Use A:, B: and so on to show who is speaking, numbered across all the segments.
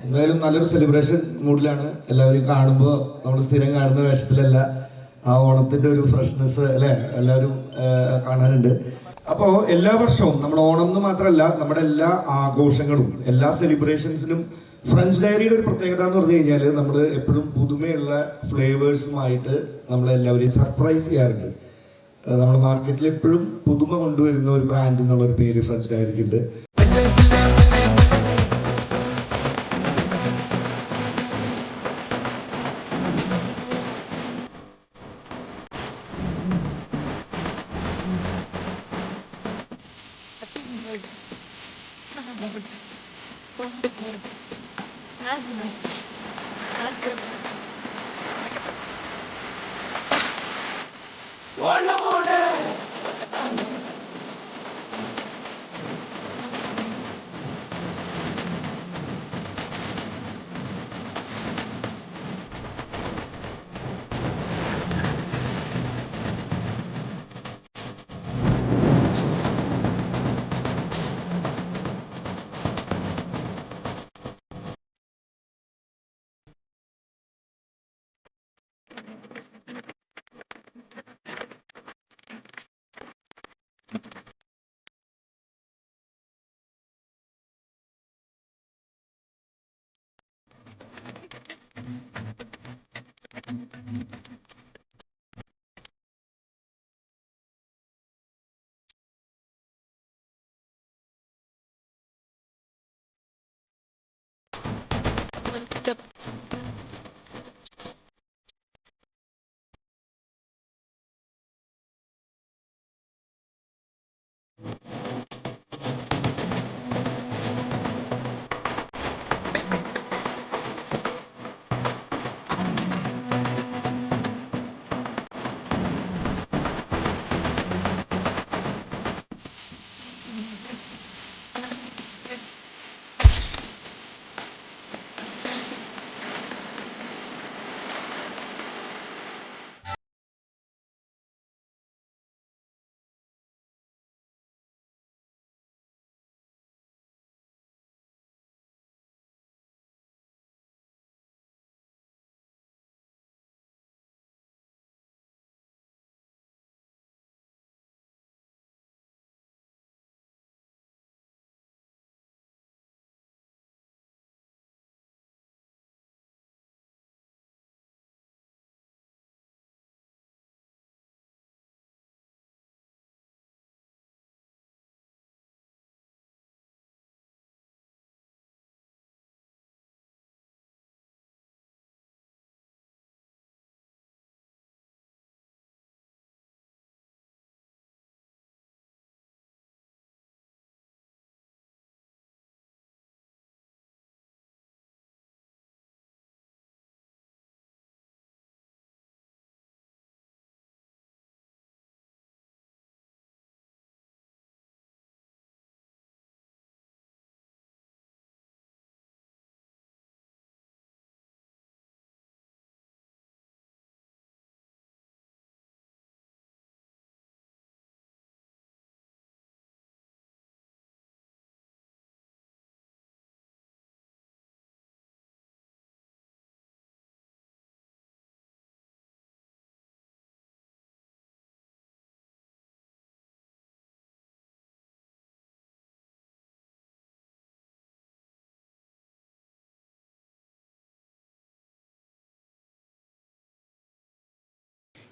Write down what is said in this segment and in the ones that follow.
A: എന്തായാലും നല്ലൊരു സെലിബ്രേഷൻ മൂഡിലാണ് എല്ലാവരും കാണുമ്പോൾ നമ്മൾ സ്ഥിരം കാണുന്ന വേഷത്തിലല്ല ആ ഓണത്തിന്റെ ഒരു ഫ്രഷ്നെസ് അല്ലെ എല്ലാവരും കാണാനുണ്ട്. അപ്പോൾ എല്ലാ വർഷവും നമ്മൾ ഓണം എന്ന് മാത്രമല്ല നമ്മുടെ എല്ലാ ആഘോഷങ്ങളും എല്ലാ സെലിബ്രേഷൻസിലും ഫ്രഞ്ച് ഡയറിയുടെ ഒരു പ്രത്യേകത എന്ന് പറഞ്ഞു കഴിഞ്ഞാൽ നമ്മൾ എപ്പോഴും പുതുമയുള്ള ഫ്ലേവേഴ്സുമായിട്ട് നമ്മളെല്ലാവരെയും സർപ്രൈസ് ചെയ്യാറുണ്ട്. നമ്മുടെ മാർക്കറ്റിൽ എപ്പോഴും പുതുമ കൊണ്ടുവരുന്ന ഒരു ബ്രാൻഡ് എന്നുള്ള ഒരു പേര് ഫ്രഞ്ച് ഡയറിക്ക് ഉണ്ട്.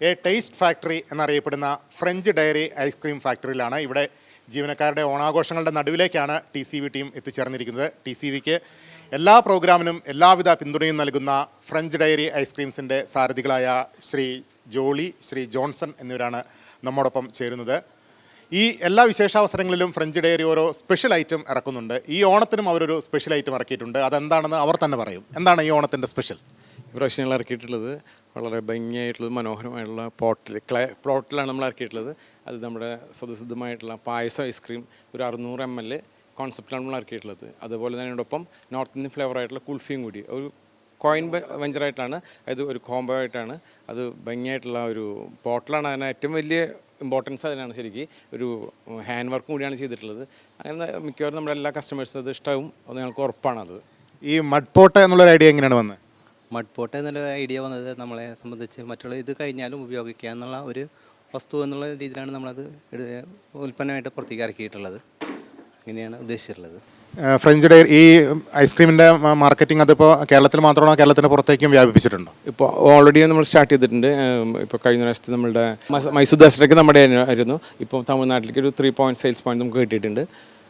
B: എ ടേസ്റ്റ് ഫാക്ടറി എന്നറിയപ്പെടുന്ന ഫ്രഞ്ച് ഡയറി ഐസ്ക്രീം ഫാക്ടറിയിലാണ്. ഇവിടെ ജീവനക്കാരുടെ ഓണാഘോഷങ്ങളുടെ നടുവിലേക്കാണ് TCV ടീം എത്തിച്ചേർന്നിരിക്കുന്നത്. TCVക്ക് എല്ലാ പ്രോഗ്രാമിനും എല്ലാവിധ പിന്തുണയും നൽകുന്ന ഫ്രഞ്ച് ഡയറി ഐസ്ക്രീംസിൻ്റെ സാരഥികളായ ശ്രീ ജോളി, ശ്രീ ജോൺസൺ എന്നിവരാണ് നമ്മോടൊപ്പം ചേരുന്നത്. ഈ എല്ലാ വിശേഷാവസരങ്ങളിലും ഫ്രഞ്ച് ഡയറി ഓരോ സ്പെഷ്യൽ ഐറ്റം ഇറക്കുന്നുണ്ട്. ഈ ഓണത്തിനും അവരൊരു സ്പെഷ്യൽ ഐറ്റം ഇറക്കിയിട്ടുണ്ട്. അതെന്താണെന്ന് അവർ തന്നെ പറയും. എന്താണ് ഈ ഓണത്തിൻ്റെ സ്പെഷ്യൽ?
C: ഇപ്രാവശ്യം ഞങ്ങൾ ഇറക്കിയിട്ടുള്ളത് വളരെ ഭംഗിയായിട്ടുള്ളത് മനോഹരമായിട്ടുള്ള പ്ലോട്ടിലാണ് നമ്മൾ ഇറക്കിയിട്ടുള്ളത്. അത് നമ്മുടെ സ്വതസിദ്ധമായിട്ടുള്ള പായസം ഐസ്ക്രീം ഒരു 600 ml കോൺസെപ്റ്റിലാണ് നമ്മൾ ഇറക്കിയിട്ടുള്ളത്. അതുപോലെ തന്നെ അതിനോടൊപ്പം നോർത്ത് ഇന്ത്യൻ ഫ്ലേവറായിട്ടുള്ള കുൽഫിയും കൂടി ഒരു കോയിൻ വെഞ്ചറായിട്ടാണ്, അതായത് ഒരു കോംബോ ആയിട്ടാണ്. അത് ഭംഗിയായിട്ടുള്ള ഒരു പോർട്ടലാണ്. അതിന് ഏറ്റവും വലിയ ഇമ്പോർട്ടൻസ് അതിനാണ്. ശരിക്കും ഒരു ഹാൻഡ് വർക്കും കൂടിയാണ് ചെയ്തിട്ടുള്ളത്. അങ്ങനെ മിക്കവാറും നമ്മുടെ എല്ലാ കസ്റ്റമേഴ്സും അത് ഇഷ്ടമാവും, അത് ഞങ്ങൾക്ക് ഉറപ്പാണത്.
B: ഈ മഡ് പോട്ട് എന്നുള്ളൊരു ഐഡിയ എങ്ങനെയാണ് വന്നത്?
D: മഡ് പോട്ട് എന്നുള്ള ഐഡിയ വന്നത് നമ്മളെ സംബന്ധിച്ച് മറ്റുള്ള ഇത് കഴിഞ്ഞാലും ഉപയോഗിക്കുക എന്നുള്ള ഒരു വസ്തു എന്നുള്ള രീതിയിലാണ് നമ്മളത് ഉൽപ്പന്നമായിട്ട് പുറത്തേക്ക് ഇറക്കിയിട്ടുള്ളത്. അങ്ങനെയാണ് ഉദ്ദേശിച്ചിട്ടുള്ളത്.
B: ഫ്രഞ്ച് ഡയറി ഈ ഐസ്ക്രീമിൻ്റെ മാർക്കറ്റിംഗ് അതിപ്പോൾ കേരളത്തിൽ മാത്രമാണോ കേരളത്തിന് പുറത്തേക്കും വ്യാപിപ്പിച്ചിട്ടുണ്ടോ?
C: ഇപ്പോൾ ഓൾറെഡി നമ്മൾ സ്റ്റാർട്ട് ചെയ്തിട്ടുണ്ട്. ഇപ്പോൾ കഴിഞ്ഞ പ്രാവശ്യത്തെ നമ്മളുടെ മൈസൂർ ദസറയ്ക്ക് നമ്മുടെ ആയിരുന്നു. ഇപ്പോൾ തമിഴ്നാട്ടിലേക്ക് ഒരു 3 പോയിന്റ് സെയിൽസ് പോയിന്റ് നമുക്ക് കിട്ടിയിട്ടുണ്ട്.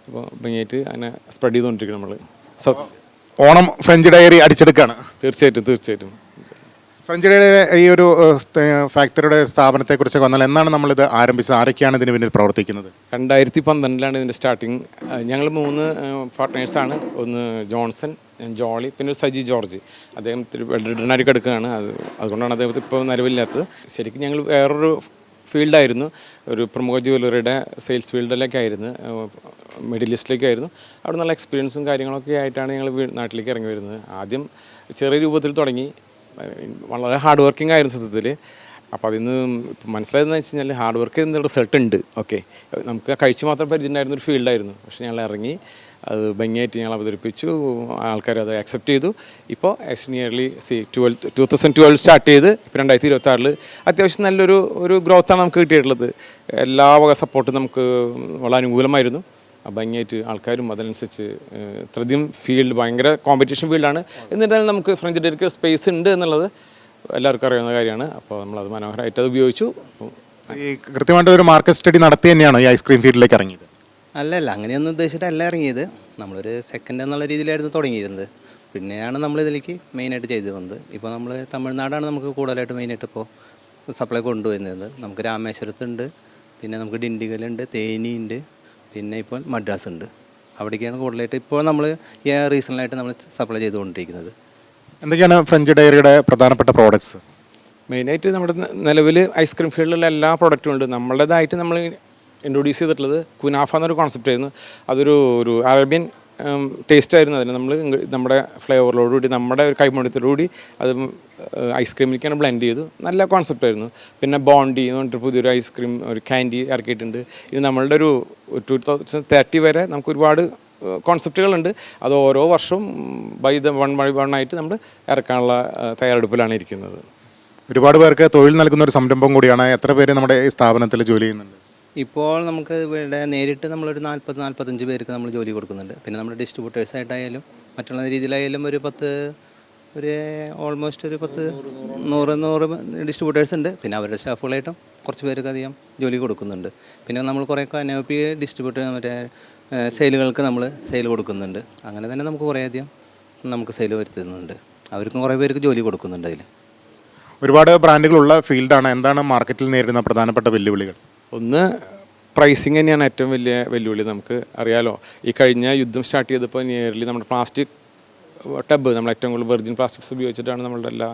C: അപ്പോൾ ഭംഗിയായിട്ട് അങ്ങനെ സ്പ്രെഡ് ചെയ്തുകൊണ്ടിരിക്കും നമ്മൾ.
B: ഓണം ഫ്രഞ്ച് ഡയറി അടിച്ചെടുക്കുകയാണ്.
C: തീർച്ചയായിട്ടും.
B: ഫ്രഞ്ച് ഡയറി ഈ ഒരു ഫാക്ടറിയുടെ സ്ഥാപനത്തെക്കുറിച്ചൊക്കെ വന്നാൽ എന്നാണ് നമ്മളിത് ആരംഭിച്ചത്? ആരൊക്കെയാണ് ഇതിന് പിന്നിൽ പ്രവർത്തിക്കുന്നത്?
C: 2012 ഇതിൻ്റെ സ്റ്റാർട്ടിങ്. ഞങ്ങൾ 3 പാർട്ട്നേഴ്സാണ്. ഒന്ന് ജോൺസൺ, ജോളി, പിന്നെ ഒരു സജി ജോർജ്. അദ്ദേഹം വെഡ്രിഡനായിട്ട് കിടക്കുകയാണ്. അതുകൊണ്ടാണ് അദ്ദേഹം ഇപ്പോൾ നിലവില്ലാത്തത്. ശരിക്കും ഞങ്ങൾ വേറൊരു ഫീൽഡായിരുന്നു, ഒരു പ്രമുഖ ജ്വല്ലറിയുടെ സെയിൽസ് ഫീൽഡിലേക്കായിരുന്നു, മിഡിൽ ഈസ്റ്റിലേക്കായിരുന്നു. അവിടെ നല്ല എക്സ്പീരിയൻസും കാര്യങ്ങളൊക്കെ ആയിട്ടാണ് ഞങ്ങൾ നാട്ടിലേക്ക് ഇറങ്ങി വരുന്നത്. ആദ്യം ചെറിയ രൂപത്തിൽ തുടങ്ങി, വളരെ ഹാർഡ് വർക്കിംഗ് ആയിരുന്നു സത്യത്തിൽ. അപ്പോൾ അതിന്ന് മനസ്സിലായതെന്ന് വെച്ച് കഴിഞ്ഞാൽ ഹാർഡ് വർക്ക് ചെയ്യുന്ന റിസൾട്ട് ഉണ്ട്. ഓക്കെ, നമുക്ക് കഴിച്ച് മാത്രം പരിചയമുണ്ടായിരുന്ന ഒരു ഫീൽഡായിരുന്നു. പക്ഷേ ഞങ്ങൾ ഇറങ്ങി അത് ഭംഗിയായിട്ട് ഞങ്ങൾ അവതരിപ്പിച്ചു, ആൾക്കാർ അത് അക്സെപ്റ്റ് ചെയ്തു. ഇപ്പോൾ നിയർലി 2012 സ്റ്റാർട്ട് ചെയ്ത് ഇപ്പോൾ 2026 അത്യാവശ്യം നല്ലൊരു ഗ്രോത്താണ് നമുക്ക് കിട്ടിയിട്ടുള്ളത്. എല്ലാ വക സപ്പോർട്ടും നമുക്ക് വളരെ അനുകൂലമായിരുന്നു. ഭംഗിയായിട്ട് ആൾക്കാരും അതനുസരിച്ച് ഇത്രയധികം ഫീൽഡ് ഭയങ്കര കോമ്പറ്റീഷൻ ഫീൽഡാണ്. എന്നിരുന്നാലും നമുക്ക് ഫ്രഞ്ച് ഡയറിക്ക് സ്പേസ് ഉണ്ട് എന്നുള്ളത് എല്ലാവർക്കും അറിയാവുന്ന കാര്യമാണ്. അപ്പോൾ നമ്മളത് മനോഹരമായിട്ട് അത് ഉപയോഗിച്ചു.
B: ഈ കൃത്യമായിട്ട് ഒരു മാർക്കറ്റ് സ്റ്റഡി നടത്തി തന്നെയാണോ ഈ ഐസ്ക്രീം ഫീൽഡിലേക്ക് ഇറങ്ങിയത്?
D: അല്ലല്ല, അങ്ങനെയൊന്നും ഉദ്ദേശിച്ചിട്ടല്ല ഇറങ്ങിയത്. നമ്മളൊരു സെക്കൻഡ് എന്നുള്ള രീതിയിലായിരുന്നു തുടങ്ങിയിരുന്നത്. പിന്നെയാണ് നമ്മളിതിലേക്ക് മെയിനായിട്ട് ചെയ്തു വന്നത്. ഇപ്പോൾ നമ്മൾ തമിഴ്നാടാണ് നമുക്ക് കൂടുതലായിട്ട് മെയിനായിട്ട് ഇപ്പോൾ സപ്ലൈ കൊണ്ടുവരുന്നത്. നമുക്ക് രാമേശ്വരത്തുണ്ട്, പിന്നെ നമുക്ക് ഡിണ്ടിഗലുണ്ട്, തേനിയുണ്ട്, പിന്നെ ഇപ്പോൾ മദ്രാസ് ഉണ്ട്. അവിടേക്കാണ് കൂടുതലായിട്ട് ഇപ്പോൾ നമ്മൾ റീസണലായിട്ട് നമ്മൾ സപ്ലൈ ചെയ്തുകൊണ്ടിരിക്കുന്നത്.
B: എന്തൊക്കെയാണ് ഫ്രഞ്ച് ഡയറിയുടെ പ്രധാനപ്പെട്ട പ്രോഡക്ട്സ്?
C: മെയിനായിട്ട് നമ്മുടെ നിലവിൽ ഐസ്ക്രീം ഫീൽഡിലുള്ള എല്ലാ പ്രോഡക്റ്റും ഉണ്ട്. നമ്മളുടേതായിട്ട് നമ്മൾ ഇൻട്രൊഡ്യൂസ് ചെയ്തിട്ടുള്ളത് കുനാഫ എന്നൊരു കോൺസെപ്റ്റ് ആയിരുന്നു. അതൊരു അറേബ്യൻ ടേസ്റ്റ് ആയിരുന്നു. അതിന് നമ്മുടെ ഫ്ലേവറിലോടുകൂടി നമ്മുടെ ഒരു കൈമണത്തോടുകൂടി അത് ഐസ്ക്രീമിലേക്കാണ് ബ്ലെൻഡ് ചെയ്തു. നല്ല കോൺസെപ്റ്റ് ആയിരുന്നു. പിന്നെ ബോണ്ടി എന്ന് പറഞ്ഞിട്ട് പുതിയൊരു ഐസ്ക്രീം ഒരു ക്യാൻഡി ഇറക്കിയിട്ടുണ്ട്. ഇത് നമ്മളുടെ ഒരു 2030 വരെ നമുക്ക് ഒരുപാട് കോൺസെപ്റ്റുകളുണ്ട്. അത് ഓരോ വർഷവും വൺ ആയിട്ട് നമ്മൾ ഇറക്കാനുള്ള തയ്യാറെടുപ്പിലാണ് ഇരിക്കുന്നത്.
B: ഒരുപാട് പേർക്ക് തൊഴിൽ നൽകുന്ന ഒരു സംരംഭം കൂടിയാണ്. എത്ര പേര് നമ്മുടെ ഈ സ്ഥാപനത്തിൽ ജോലി ചെയ്യുന്നുണ്ട്?
D: ഇപ്പോൾ നമുക്ക് ഇവിടെ നേരിട്ട് നമ്മളൊരു 40-45 പേർക്ക് നമ്മൾ ജോലി കൊടുക്കുന്നുണ്ട്. പിന്നെ നമ്മുടെ ഡിസ്ട്രിബ്യൂട്ടേഴ്സായിട്ടായാലും മറ്റുള്ള രീതിയിലായാലും ഒരു ഓൾമോസ്റ്റ് ഒരു 100 ഡിസ്ട്രിബ്യൂട്ടേഴ്സ് ഉണ്ട്. പിന്നെ അവരുടെ സ്റ്റാഫുകളായിട്ടും കുറച്ച് പേർക്ക് അധികം ജോലി കൊടുക്കുന്നുണ്ട്. പിന്നെ നമ്മൾ കുറേ അനവധി ഡിസ്ട്രിബ്യൂട്ടർ മറ്റേ സെയിലുകൾക്ക് നമ്മൾ സെയിൽ കൊടുക്കുന്നുണ്ട്. അങ്ങനെ തന്നെ നമുക്ക് കുറേയധികം നമുക്ക് സെയിൽ വരുത്തുന്നുണ്ട്. അവർക്കും കുറേ പേർക്ക് ജോലി കൊടുക്കുന്നുണ്ട്. അതിൽ
B: ഒരുപാട് ബ്രാൻഡുകളുള്ള ഫീൽഡാണ്. എന്താണ് മാർക്കറ്റിൽ നേരിടുന്ന പ്രധാനപ്പെട്ട വെല്ലുവിളികൾ?
C: ഒന്ന് പ്രൈസിങ് തന്നെയാണ് ഏറ്റവും വലിയ വെല്ലുവിളി. നമുക്ക് അറിയാലോ, ഈ കഴിഞ്ഞ യുദ്ധം സ്റ്റാർട്ട് ചെയ്തപ്പോൾ നിയർലി നമ്മുടെ പ്ലാസ്റ്റിക് ടബ് നമ്മൾ ഏറ്റവും കൂടുതൽ വെർജിൻ പ്ലാസ്റ്റിക്സ് ഉപയോഗിച്ചിട്ടാണ് നമ്മളുടെ എല്ലാ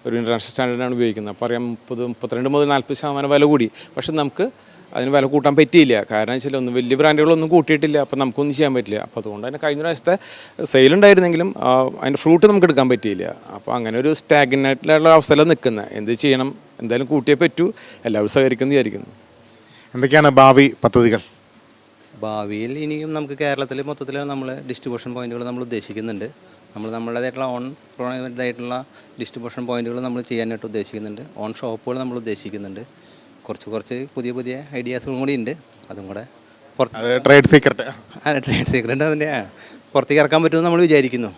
C: ഒരു ഇൻ്റർനാഷണൽ സ്റ്റാൻഡേർഡാണ് ഉപയോഗിക്കുന്നത്. അപ്പോൾ അറിയാം 32 മുതൽ 40% വില കൂടി. പക്ഷെ നമുക്ക് അതിന് വില കൂട്ടാൻ പറ്റിയില്ല. കാരണം വെച്ചാൽ ഒന്നും വലിയ ബ്രാൻഡുകളൊന്നും കൂട്ടിയിട്ടില്ല. അപ്പോൾ നമുക്കൊന്നും ചെയ്യാൻ പറ്റില്ല. അപ്പോൾ അതുകൊണ്ട് തന്നെ കഴിഞ്ഞ പ്രാവശ്യത്തെ സെയിലുണ്ടായിരുന്നെങ്കിലും അതിൻ്റെ ഫ്രൂട്ട് നമുക്ക് എടുക്കാൻ പറ്റിയില്ല. അപ്പോൾ അങ്ങനെ ഒരു സ്റ്റാഗ്നേറ്റിലുള്ള അവസ്ഥയിൽ നിൽക്കുന്നത്. എന്ത് ചെയ്യണം, എന്തായാലും കൂട്ടിയേ പറ്റൂ. എല്ലാവരും സഹകരിക്കുന്നു വിചാരിക്കുന്നു.
B: എന്തൊക്കെയാണ് ഭാവി പദ്ധതികൾ?
D: ഭാവിയിൽ ഇനിയും നമുക്ക് കേരളത്തിൽ മൊത്തത്തിൽ നമ്മൾ ഡിസ്ട്രിബ്യൂഷൻ പോയിന്റുകൾ നമ്മൾ ഉദ്ദേശിക്കുന്നുണ്ട്. നമ്മളുടേതായിട്ടുള്ള ഇതായിട്ടുള്ള ഡിസ്ട്രിബ്യൂഷൻ പോയിന്റുകൾ നമ്മൾ ചെയ്യാനായിട്ട് ഉദ്ദേശിക്കുന്നുണ്ട്. ഓൺ ഷോപ്പുകൾ നമ്മൾ ഉദ്ദേശിക്കുന്നുണ്ട്. കുറച്ച് പുതിയ ഐഡിയാസുകളും കൂടി ഉണ്ട്. അതും കൂടെ
B: ട്രേഡ് സീക്രട്ട്
D: അതിൻ്റെ പുറത്തേക്ക് ഇറക്കാൻ പറ്റുമെന്ന് നമ്മൾ വിചാരിക്കുന്നു.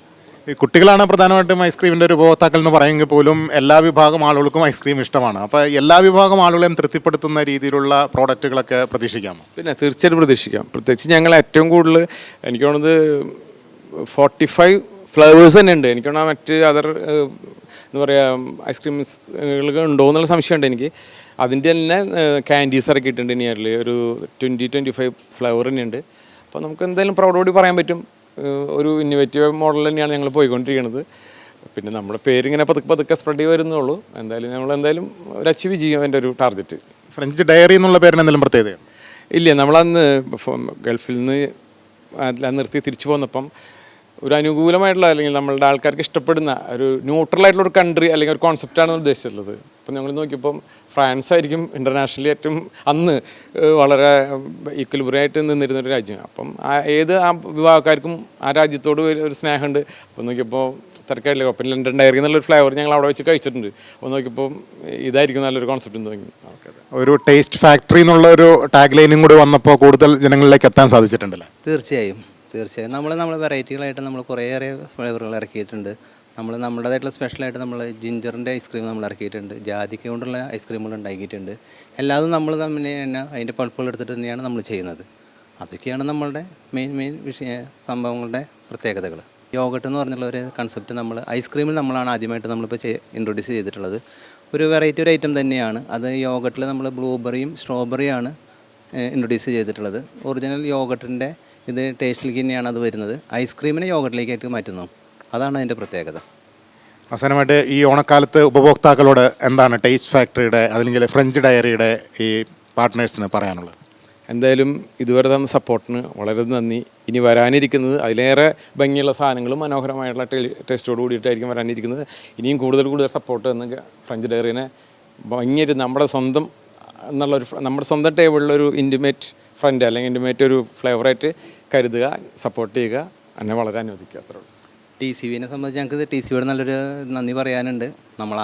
B: ഈ കുട്ടികളാണ് പ്രധാനമായിട്ടും ഐസ്ക്രീമിൻ്റെ ഒരു ഉപഭോക്താക്കൾ എന്ന് പറയുമെങ്കിൽ പോലും എല്ലാ വിഭാഗം ആളുകൾക്കും ഐസ്ക്രീം ഇഷ്ടമാണ്. അപ്പോൾ എല്ലാ വിഭാഗം ആളുകളെയും തൃപ്തിപ്പെടുത്തുന്ന രീതിയിലുള്ള പ്രോഡക്റ്റുകളൊക്കെ പ്രതീക്ഷിക്കാമോ?
C: പിന്നെ തീർച്ചയായിട്ടും പ്രതീക്ഷിക്കാം. പ്രത്യേകിച്ച് ഞങ്ങൾ ഏറ്റവും കൂടുതൽ എനിക്ക് തോന്നുന്നത് 45 ഫ്ലേവേഴ്സ് തന്നെ ഉണ്ട്. എനിക്ക് തോന്നുന്നത് മറ്റ് എന്താ പറയുക ഐസ്ക്രീംസുകൾ ഉണ്ടോ എന്നുള്ള സംശയമുണ്ട് എനിക്ക്. അതിൻ്റെ തന്നെ ക്യാൻഡീസ് ഇറക്കിയിട്ടുണ്ട്. നിയർലി ഒരു 20-25 ഫ്ലേവർ തന്നെയുണ്ട്. അപ്പോൾ നമുക്ക് എന്തായാലും പ്രൗഡോടി പറയാൻ പറ്റും ഒരു ഇന്നോവേറ്റീവ് മോഡൽ തന്നെയാണ് ഞങ്ങൾ പോയിക്കൊണ്ടിരിക്കുന്നത്. പിന്നെ നമ്മുടെ പേരിങ്ങനെ പതുക്കെ സ്പ്രെഡ് ചെയ്ത് വരുന്നുള്ളൂ. എന്തായാലും ഒരു അച്ചീവ് ചെയ്യും എൻ്റെ ഒരു ടാർഗറ്റ്.
B: ഫ്രഞ്ച് ഡയറി എന്നുള്ള പേരിന് എന്തെങ്കിലും പ്രത്യേകതയാണ്?
C: ഇല്ല, നമ്മളന്ന് ഗൾഫിൽ നിന്ന് നിർത്തി തിരിച്ചു പോന്നപ്പം ഒരു അനുകൂലമായിട്ടുള്ള അല്ലെങ്കിൽ നമ്മളുടെ ആൾക്കാർക്ക് ഇഷ്ടപ്പെടുന്ന ഒരു ന്യൂട്രലായിട്ടുള്ള ഒരു കൺട്രി അല്ലെങ്കിൽ ഒരു കോൺസെപ്റ്റാണ് ഉദ്ദേശിച്ചിട്ടുള്ളത്. അപ്പം ഞങ്ങൾ നോക്കിയപ്പം ഫ്രാൻസ് ആയിരിക്കും ഇൻ്റർനാഷണലി ഏറ്റവും അന്ന് വളരെ ഈക്വലിബ്രിയായിട്ട് നിന്നിരുന്നൊരു രാജ്യം. അപ്പം ഏത് ആ വിഭാഗക്കാർക്കും ആ രാജ്യത്തോട് ഒരു സ്നേഹമുണ്ട്. അപ്പോൾ നോക്കിയപ്പോൾ തിരക്കായില്ല. അപ്പം ലണ്ടൻ ഡയറി എന്നുള്ളൊരു ഫ്ലേവർ ഞങ്ങൾ അവിടെ വെച്ച് കഴിച്ചിട്ടുണ്ട്. അപ്പോൾ നോക്കിയപ്പോൾ ഇതായിരിക്കും നല്ലൊരു കോൺസെപ്റ്റ് എന്ന് തോന്നി. ഓക്കെ,
B: ഒരു ടേസ്റ്റ് ഫാക്ടറി എന്നുള്ള ഒരു ടാഗ് ലൈനും കൂടി വന്നപ്പോൾ കൂടുതൽ ജനങ്ങളിലേക്ക് എത്താൻ സാധിച്ചിട്ടുണ്ടല്ലോ.
D: തീർച്ചയായും നമ്മൾ വെറൈറ്റികളായിട്ട് നമ്മൾ കുറേയേറെ ഫ്ലേവറുകൾ ഇറക്കിയിട്ടുണ്ട്. നമ്മുടേതായിട്ടുള്ള സ്പെഷ്യലായിട്ട് നമ്മൾ ജിഞ്ചറിൻ്റെ ഐസ്ക്രീം നമ്മൾ ഇറക്കിയിട്ടുണ്ട്. ജാതിക്ക കൊണ്ടുള്ള ഐസ്ക്രീമുകൾ ഉണ്ടാക്കിയിട്ടുണ്ട്. എല്ലാതും നമ്മൾ തന്നെ അതിൻ്റെ പൾപ്പുകൾ എടുത്തിട്ട് തന്നെയാണ് നമ്മൾ ചെയ്യുന്നത്. അതൊക്കെയാണ് നമ്മളുടെ മെയിൻ സംഭവങ്ങളുടെ പ്രത്യേകതകൾ. യോഗട്ട് എന്ന് പറഞ്ഞുള്ള ഒരു കൺസെപ്റ്റ് നമ്മൾ ഐസ്ക്രീമിൽ നമ്മളാണ് ആദ്യമായിട്ട് നമ്മളിപ്പോൾ ഇൻട്രൊഡ്യൂസ് ചെയ്തിട്ടുള്ളത്. ഒരു വെറൈറ്റി ഒരു ഐറ്റം തന്നെയാണ് അത്. യോഗട്ടിൽ നമ്മൾ ബ്ലൂബെറിയും സ്ട്രോബെറിയാണ് ഇൻട്രൊഡ്യൂസ് ചെയ്തിട്ടുള്ളത്. ഒറിജിനൽ യോഗട്ടിൻ്റെ ഇത് ടേസ്റ്റിലേക്ക് തന്നെയാണ് അത് വരുന്നത്. ഐസ്ക്രീമിനെ യോഗട്ടിലേക്കായിട്ട് മാറ്റുന്നു. അതാണ് അതിൻ്റെ പ്രത്യേകത.
B: അവസാനമായിട്ട് ഈ ഓണക്കാലത്ത് ഉപഭോക്താക്കളോട് എന്താണ് ടേസ്റ്റ് ഫാക്ടറിയുടെ അല്ലെങ്കിൽ ഫ്രഞ്ച് ഡയറിയുടെ ഈ പാർട്ട്നേഴ്സിന് പറയാനുള്ളത്?
C: എന്തായാലും ഇതുവരെ തന്ന സപ്പോർട്ടിന് വളരെ നന്ദി. ഇനി വരാനിരിക്കുന്നത് അതിലേറെ ഭംഗിയുള്ള സാധനങ്ങളും മനോഹരമായിട്ടുള്ള ടേസ്റ്റോട് കൂടിയിട്ടായിരിക്കും വരാനിരിക്കുന്നത്. ഇനിയും കൂടുതൽ സപ്പോർട്ട് തന്ന് ഫ്രഞ്ച് ഡയറീനെ ഭംഗിയായിട്ട് നമ്മുടെ സ്വന്തം ടേബിളിലൊരു ഇൻറ്റിമേറ്റ് ഫ്രണ്ട് അല്ലെങ്കിൽ ഇൻറ്റിമേറ്റ് ഒരു ഫ്ലേവറായിട്ട് കരുതുക, സപ്പോർട്ട് ചെയ്യുക, എന്നെ വളരെ അനുവദിക്കുക. അത്രേ ഉള്ളൂ.
D: TCVനെ സംബന്ധിച്ച് ഞങ്ങൾക്ക് TCVയോട് നല്ലൊരു നന്ദി പറയാനുണ്ട്.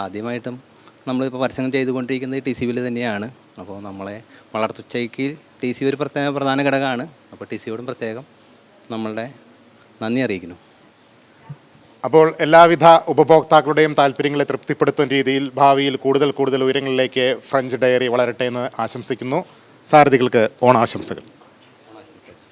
D: ആദ്യമായിട്ടും നമ്മളിപ്പോൾ പരസ്യങ്ങൾ ചെയ്തുകൊണ്ടിരിക്കുന്നത് TCVയിൽ തന്നെയാണ്. അപ്പോൾ നമ്മളെ വളർത്തുച്ചയ്ക്ക് TCV ഒരു പ്രധാന ഘടകമാണ്. അപ്പോൾ TCVയോടും പ്രത്യേകം നമ്മളുടെ നന്ദി അറിയിക്കുന്നു.
B: അപ്പോൾ എല്ലാവിധ ഉപഭോക്താക്കളുടെയും താല്പര്യങ്ങളെ തൃപ്തിപ്പെടുത്തുന്ന രീതിയിൽ ഭാവിയിൽ കൂടുതൽ ഉയരങ്ങളിലേക്ക് ഫ്രഞ്ച് ഡയറി വളരട്ടെ എന്ന് ആശംസിക്കുന്നു. സാരഥികൾക്ക് ഓണാശംസകൾ.